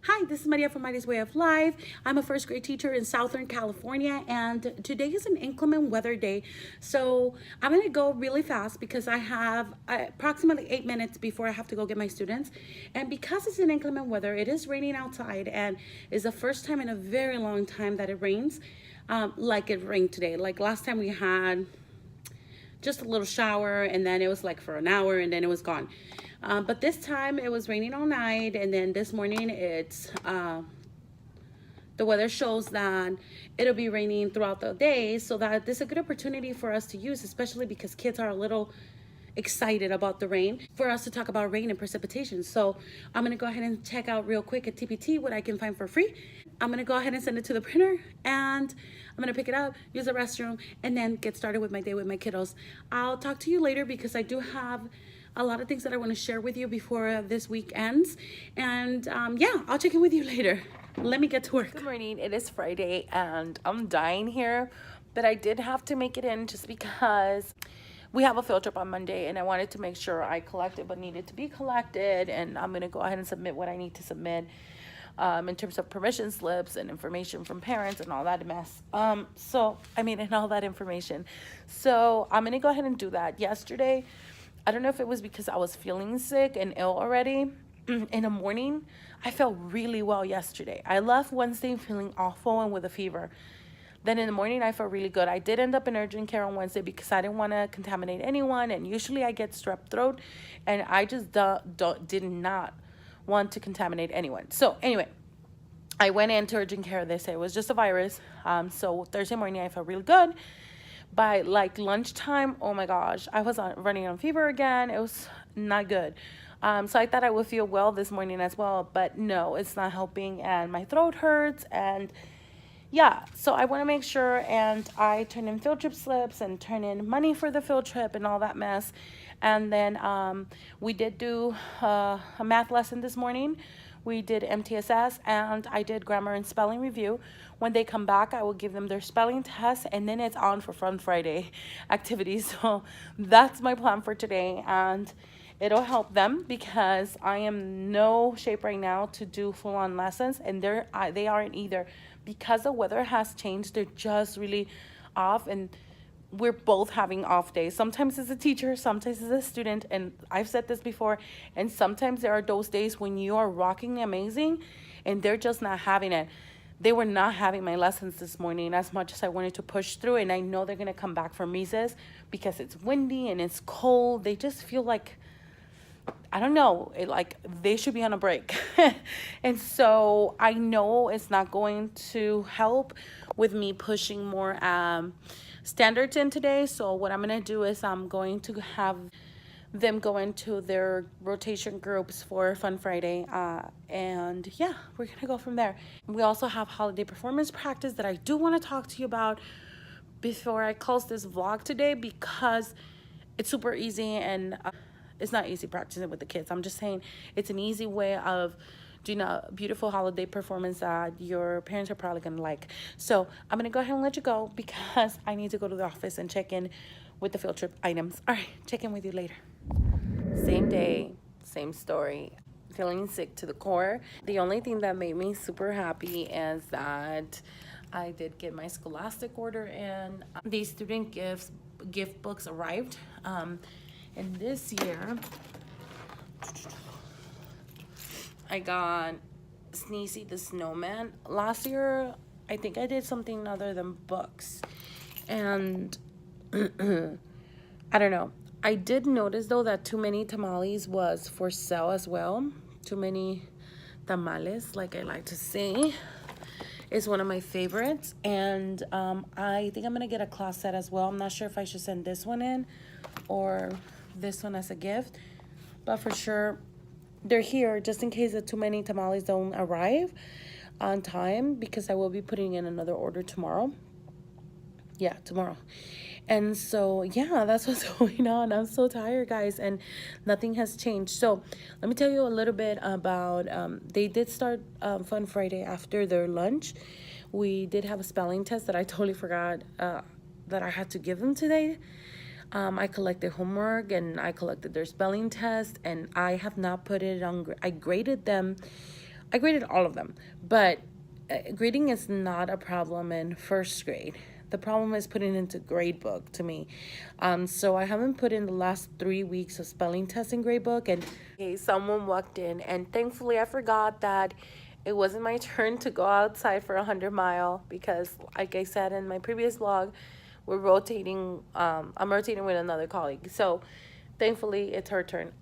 Hi, this is Maria from Maria's Way of Life. I'm a first grade teacher in Southern California, and today is an inclement weather day. So I'm going to go really fast because I have approximately 8 minutes before I have to go get my students. And because it's an inclement weather, it is raining outside, and it's the first time in a very long time that it rains, like it rained today. Like last time we had just a little shower, and then it was like for an hour, and then it was gone. But this time it was raining all night, and then this morning the weather shows that it'll be raining throughout the day, so that this is a good opportunity for us to use, especially because kids are a little excited about the rain, for us to talk about rain and precipitation. So I'm gonna go ahead and check out real quick at TPT what I can find for free. I'm gonna go ahead and send it to the printer, and I'm gonna pick it up, use the restroom, and then get started with my day with my kiddos. I'll talk to you later because I do have a lot of things that I want to share with you before this week ends. And yeah, I'll check in with you later. Let me get to work. Good morning. It is Friday and I'm dying here, but I did have to make it in just because we have a field trip on Monday and I wanted to make sure I collected what needed to be collected, and I'm going to go ahead and submit what I need to submit in terms of permission slips and information from parents and all that mess. And all that information. So I'm going to go ahead and do that. Yesterday, I don't know if it was because I was feeling sick and ill already. In the morning, I felt really well yesterday. I left Wednesday feeling awful and with a fever. Then in the morning, I felt really good. I did end up in urgent care on Wednesday because I didn't want to contaminate anyone. And usually I get strep throat, and I just did not want to contaminate anyone. So anyway, I went into urgent care. They say it was just a virus. So Thursday morning, I felt really good. By like lunchtime, oh my gosh, I was running on fever again. It was not good. So I thought I would feel well this morning as well, but no, it's not helping, and my throat hurts, and yeah, so I want to make sure, and I turn in field trip slips and turn in money for the field trip and all that mess. And then we did do a math lesson this morning. We did MTSS, and I did grammar and spelling review. When they come back, I will give them their spelling test, and then it's on for Fun Friday activities. So that's my plan for today, and it'll help them because I am no shape right now to do full-on lessons, and they aren't either, because the weather has changed. They're just really off, and we're both having off days. Sometimes as a teacher, sometimes as a student, and I've said this before, and sometimes there are those days when you are rocking amazing and they're just not having it. They were not having my lessons this morning as much as I wanted to push through, and I know they're going to come back from recess because it's windy and it's cold. They just feel like, I don't know, like they should be on a break. And so I know it's not going to help with me pushing more standards in today. So what I'm going to do is I'm going to have them go into their rotation groups for Fun Friday. And yeah, we're going to go from there. We also have holiday performance practice that I do want to talk to you about before I close this vlog today, because it's super easy, and it's not easy practicing with the kids. I'm just saying it's an easy way of doing a beautiful holiday performance that your parents are probably gonna like. So I'm gonna go ahead and let you go because I need to go to the office and check in with the field trip items. All right, check in with you later. Same day, same story. Feeling sick to the core. The only thing that made me super happy is that I did get my Scholastic order in. These student gift books arrived. And this year, I got Sneezy the Snowman. Last year, I think I did something other than books. And I don't know. I did notice, though, that Too Many Tamales was for sale as well. Too Many Tamales, like I like to say, is one of my favorites. And I think I'm going to get a class set as well. I'm not sure if I should send this one in or this one as a gift, but for sure they're here just in case the Too Many Tamales don't arrive on time, because I will be putting in another order tomorrow. Yeah, tomorrow. And so yeah, that's what's going on. I'm so tired, guys, and nothing has changed. So let me tell you a little bit about they did start Fun Friday after their lunch. We did have a spelling test that I totally forgot that I had to give them today. I collected homework and I collected their spelling test, and I have not put it on. I graded them I graded all of them, but grading is not a problem in first grade. The problem is putting into grade book to me. So I haven't put in the last 3 weeks of spelling test in grade book, and okay, someone walked in, and thankfully I forgot that it wasn't my turn to go outside for 100-mile because, like I said in my previous vlog, we're rotating. I'm rotating with another colleague, so thankfully it's her turn.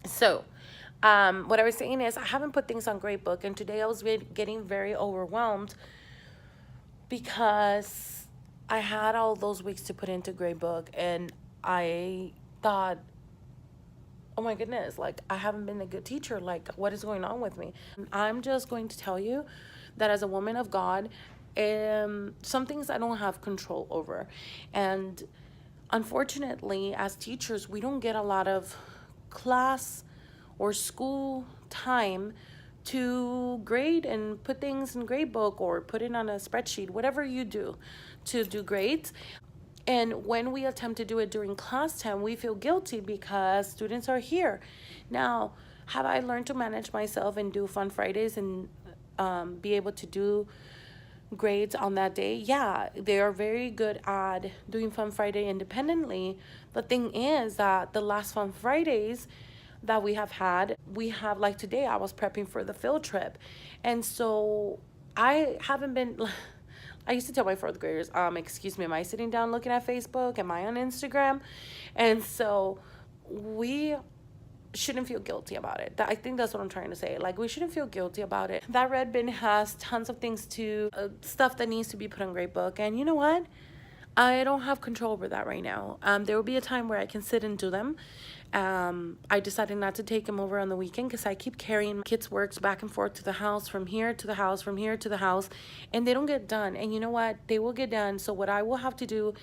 So what I was saying is I haven't put things on grade book, and today I was getting very overwhelmed because I had all those weeks to put into grade book, and I thought, oh my goodness, like I haven't been a good teacher. Like, what is going on with me? I'm just going to tell you that as a woman of God, some things I don't have control over. And unfortunately, as teachers, we don't get a lot of class or school time to grade and put things in grade book or put it on a spreadsheet, whatever you do to do grades. And when we attempt to do it during class time, we feel guilty because students are here. Now, have I learned to manage myself and do fun Fridays and be able to do grades on that day? Yeah, they are very good at doing Fun Friday independently. The thing is that the last Fun Fridays that we have, like today, I was prepping for the field trip. And so I haven't been, I used to tell my fourth graders, excuse me, am I sitting down looking at Facebook? Am I on Instagram? And so we shouldn't feel guilty about it. I think that's what I'm trying to say. Like, we shouldn't feel guilty about it. That red bin has tons of things to, stuff that needs to be put on grade book. And you know what? I don't have control over that right now. There will be a time where I can sit and do them. I decided not to take them over on the weekend because I keep carrying kids' works back and forth to the house, from here to the house, from here to the house, and they don't get done. And you know what? They will get done. So what I will have to do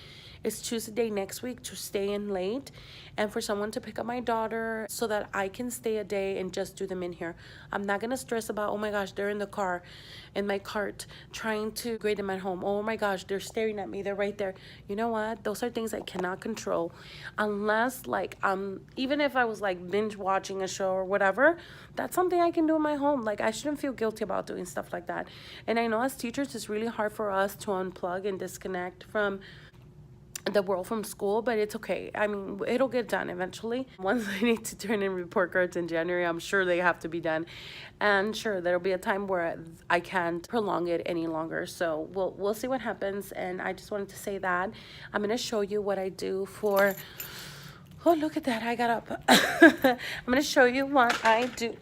is choose a day next week to stay in late and for someone to pick up my daughter so that I can stay a day and just do them in here. I'm not going to stress about, oh my gosh, they're in the car, in my cart, trying to grade them at home. Oh my gosh, they're staring at me. They're right there. You know what? Those are things I cannot control unless, like, even if I was like binge watching a show or whatever, that's something I can do in my home. Like, I shouldn't feel guilty about doing stuff like that. And I know as teachers, it's really hard for us to unplug and disconnect from the world, from school, but it's okay. I mean, it'll get done eventually. Once I need to turn in report cards in January, I'm sure they have to be done. And sure, there'll be a time where I can't prolong it any longer. So we'll see what happens. And I just wanted to say that I'm going to show you what I do for, oh, look at that, I got up. I'm going to show you what I do.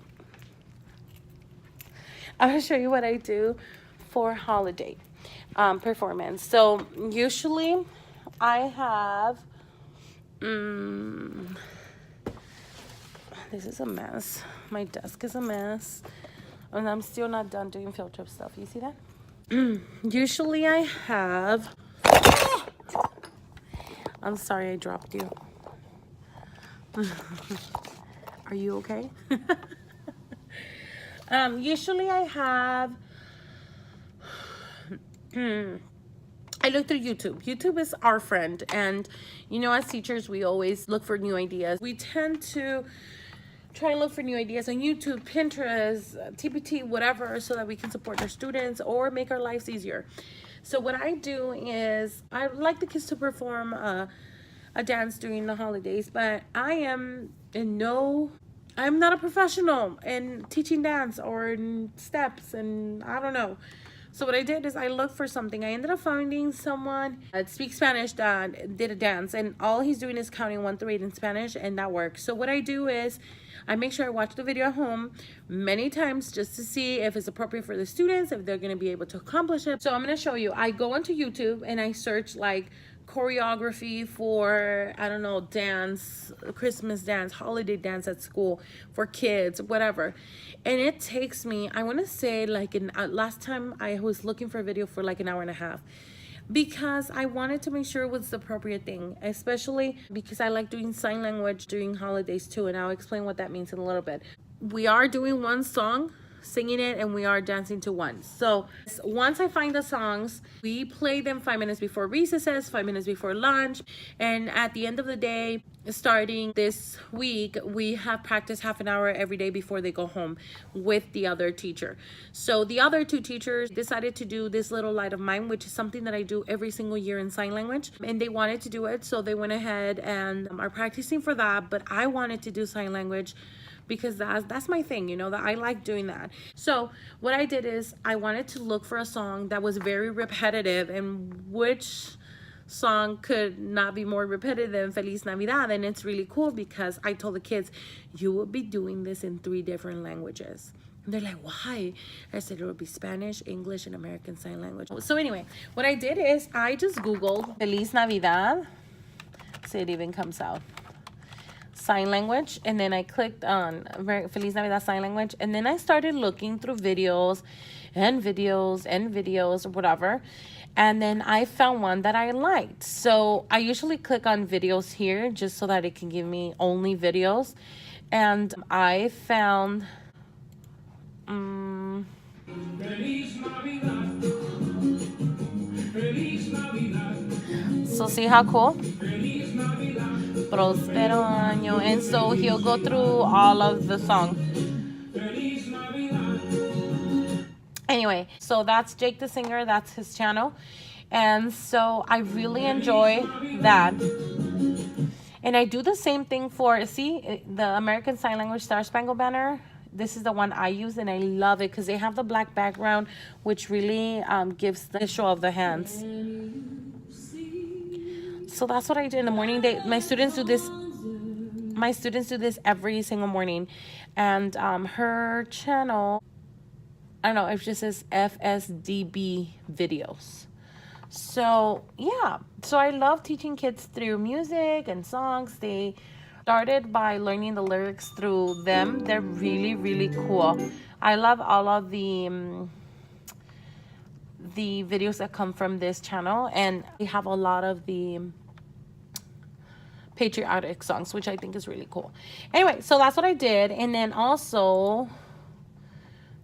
I'm going to show you what I do for holiday performance. So usually I have, this is a mess. My desk is a mess. And I'm still not done doing field trip stuff. You see that? Usually I have, I'm sorry I dropped you. Are you okay? Usually I have, I look through YouTube. YouTube is our friend. And, you know, as teachers, we always look for new ideas. We tend to try and look for new ideas on YouTube, Pinterest, TPT, whatever, so that we can support our students or make our lives easier. So what I do is I like the kids to perform a dance during the holidays, but I'm not a professional in teaching dance or in steps, and I don't know. So what I did is I looked for something. I ended up finding someone that speaks Spanish that did a dance, and all he's doing is counting 1 through 8 in Spanish, and that works. So what I do is I make sure I watch the video at home many times just to see if it's appropriate for the students, if they're going to be able to accomplish it. So I'm going to show you. I go onto YouTube and I search like choreography for, I don't know, dance, Christmas dance, holiday dance at school for kids, whatever. And it takes me, I want to say like last time I was looking for a video for like an hour and a half, because I wanted to make sure it was the appropriate thing, especially because I like doing sign language during holidays too, and I'll explain what that means in a little bit. We are doing one song singing it and we are dancing to one. So once I find the songs, we play them 5 minutes before recesses, 5 minutes before lunch, and at the end of the day, starting this week, we have practice half an hour every day before they go home with the other teacher. So the other two teachers decided to do this little light of mine, which is something that I do every single year in sign language, and they wanted to do it, so they went ahead and are practicing for that. But I wanted to do sign language because that's my thing, you know, that I like doing that. So what I did is I wanted to look for a song that was very repetitive, and which song could not be more repetitive than Feliz Navidad. And it's really cool because I told the kids, you will be doing this in 3 different languages. And they're like, why? I said it will be Spanish, English, and American Sign Language. So anyway, what I did is I just Googled Feliz Navidad. So it even comes out. Sign language. And then I clicked on Feliz Navidad Sign Language. And then I started looking through videos and videos and videos or whatever. And then I found one that I liked. So I usually click on videos here just so that it can give me only videos. And I found... So see how cool? Prospero año. And so he'll go through all of the song. Anyway, so that's Jake the Singer. That's his channel. And so I really enjoy that. And I do the same thing for, see, the American Sign Language Star Spangled Banner. This is the one I use, and I love it because they have the black background, which really gives the show of the hands. So that's what I do in the morning. My students do this. My students do this every single morning, and her channel, I don't know, it just says FSDB videos. So yeah, so I love teaching kids through music and songs. They started by learning the lyrics through them. They're really, really cool. I love all of the videos that come from this channel, and we have a lot of the patriotic songs, which I think is really cool. Anyway, so that's what I did. And then also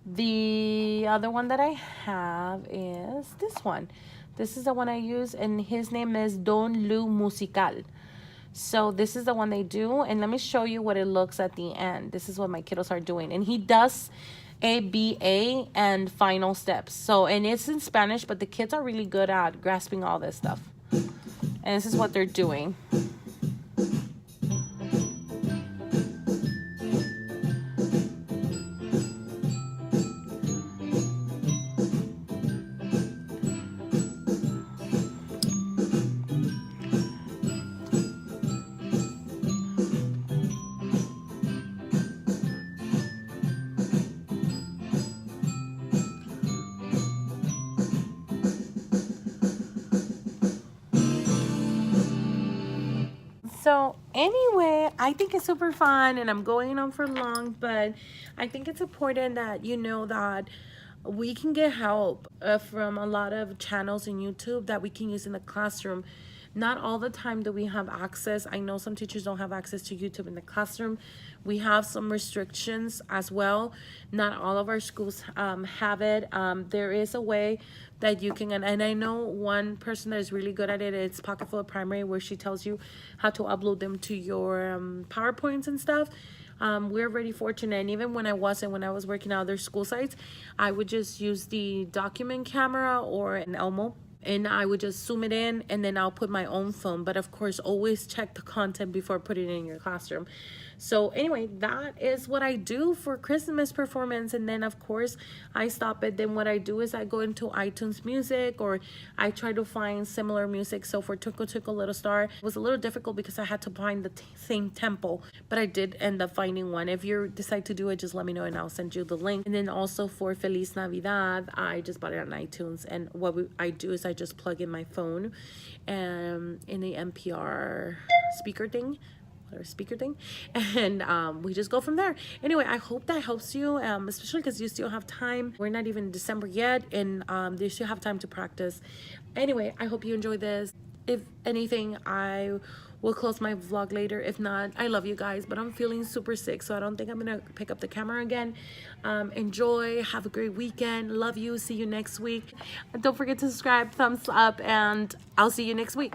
the other one that I have is this one. This is the one I use, and his name is Don Lu Musical. So this is the one they do, and let me show you what it looks at the end. This is what my kiddos are doing, and he does A, B, A, and final steps. So, and it's in Spanish, but the kids are really good at grasping all this stuff. And this is what they're doing. So anyway, I think it's super fun, and I'm going on for long, but I think it's important that you know that we can get help from a lot of channels in YouTube that we can use in the classroom. Not all the time do we have access. I know some teachers don't have access to YouTube in the classroom. We have some restrictions as well. Not all of our schools have it. There is a way that you can, and I know one person that is really good at it. It's Pocketful of Primary, where she tells you how to upload them to your PowerPoints and stuff. We're really fortunate, and even when I was working at other school sites, I would just use the document camera or an Elmo, and I would just zoom it in, and then I'll put my own phone. But of course, always check the content before putting it in your classroom. So anyway, that is what I do for Christmas performance. And then of course I stop it. Then what I do is I go into iTunes Music, or I try to find similar music. So for Twinkle Twinkle Little Star, it was a little difficult because I had to find the same tempo, but I did end up finding one. If you decide to do it, just let me know and I'll send you the link. And then also for Feliz Navidad, I just bought it on iTunes, and what I do is I just plug in my phone in the NPR speaker thing, and we just go from there. Anyway, I hope that helps you, especially because you still have time. We're not even in December yet, and you still have time to practice. Anyway, I hope you enjoy this. If anything, I we'll close my vlog later. If not, I love you guys, but I'm feeling super sick, so I don't think I'm gonna pick up the camera again. Enjoy, have a great weekend. Love you. See you next week. Don't forget to subscribe, thumbs up, and I'll see you next week.